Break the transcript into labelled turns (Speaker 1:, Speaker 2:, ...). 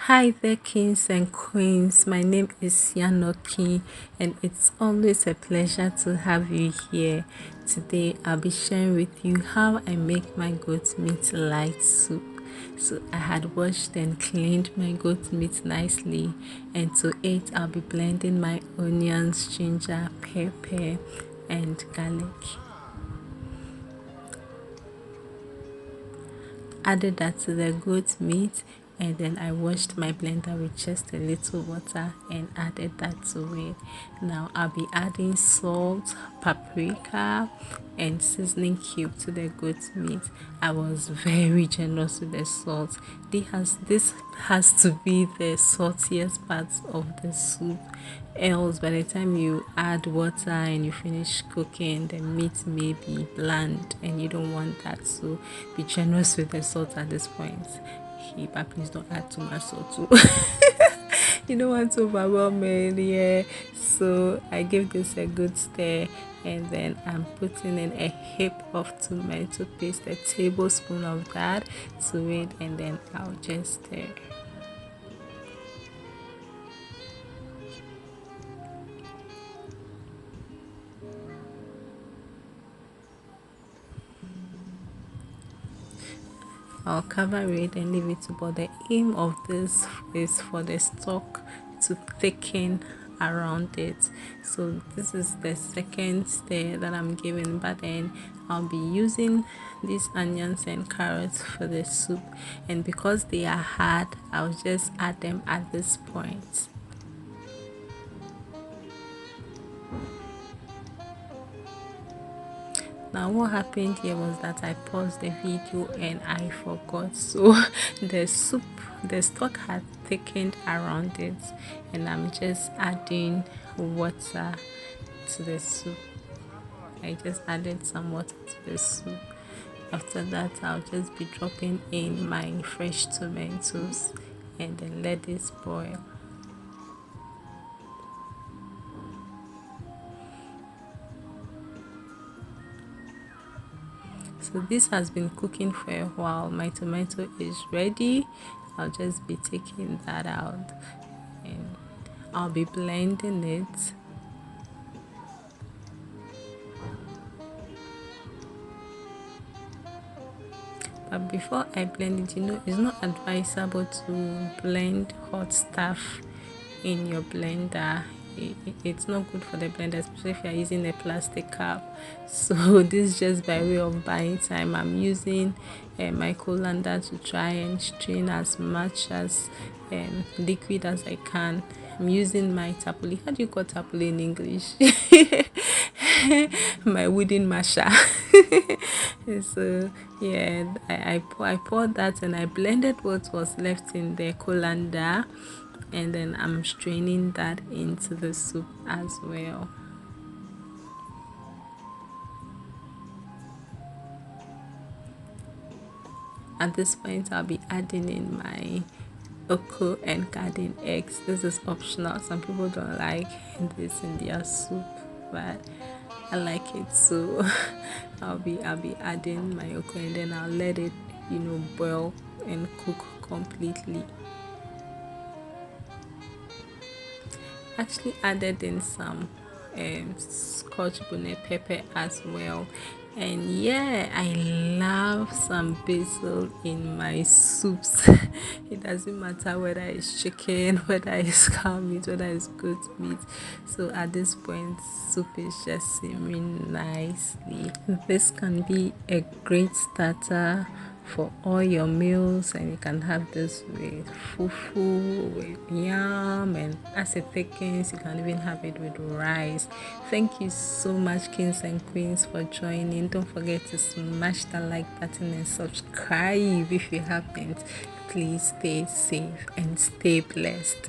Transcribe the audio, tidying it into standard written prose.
Speaker 1: Hi there, kings and queens. My name is Yanoki, and it's always a pleasure to have you here. Today, I'll be sharing with you how I make my goat meat light soup. So, I had washed and cleaned my goat meat nicely, and to it, I'll be blending my onions, ginger, pepper, and garlic. Added that to the goat meat, and then I washed my blender with just a little water and added that to it. Now I'll be adding salt, paprika, and seasoning cube to the goat meat. I was very generous with the salt. This has to be the saltiest part of the soup, else by the time you add water and you finish cooking, the meat may be bland and you don't want that. So be generous with the salt at this point. But please don't add too much salt too. You don't want to overwhelm it, yeah. So I give this a good stir, and then I'm putting in a heap of tomato paste, a tablespoon of that to it, and then I'll just stir. I'll cover it and leave it to boil. The aim of this is for the stock to thicken around it. So this is the second stir that I'm giving, but then I'll be using these onions and carrots for the soup, and because they are hard, I'll just add them at this point. Now what happened here was that I paused the video and I forgot. So the soup, the stock had thickened around it, and I'm just adding water to the soup. I just added some water to the soup. After that, I'll just be dropping in my fresh tomatoes and then let this boil. So this has been cooking for a while. My tomato is ready. I'll just be taking that out and I'll be blending it. But before I blend it, it's not advisable to blend hot stuff in your blender. It's not good for the blender, especially if you're using a plastic cup. So this is just by way of buying time. I'm using my colander to try and strain as much as liquid as I can. I'm using my tapoli. How do you call tapoli in English? My wooden masher. So yeah, I poured that and I blended what was left in the colander, and then I'm straining that into the soup as well. At this point, I'll be adding in my okro and garden eggs. This is optional. Some people don't like this in their soup, but I like it. So I'll be adding my okro, and then I'll let it boil and cook completely. Actually added in some scotch bonnet pepper as well, and yeah, I love some basil in my soups. It doesn't matter whether it's chicken, whether it's cow meat, whether it's goat meat. So at this point, soup is just simmering nicely. This can be a great starter for all your meals, and you can have this with fufu, with yam, and as it thickens you can even have it with rice. Thank you so much, kings and queens, for joining. Don't forget to smash the like button and subscribe if you haven't. Please stay safe and stay blessed.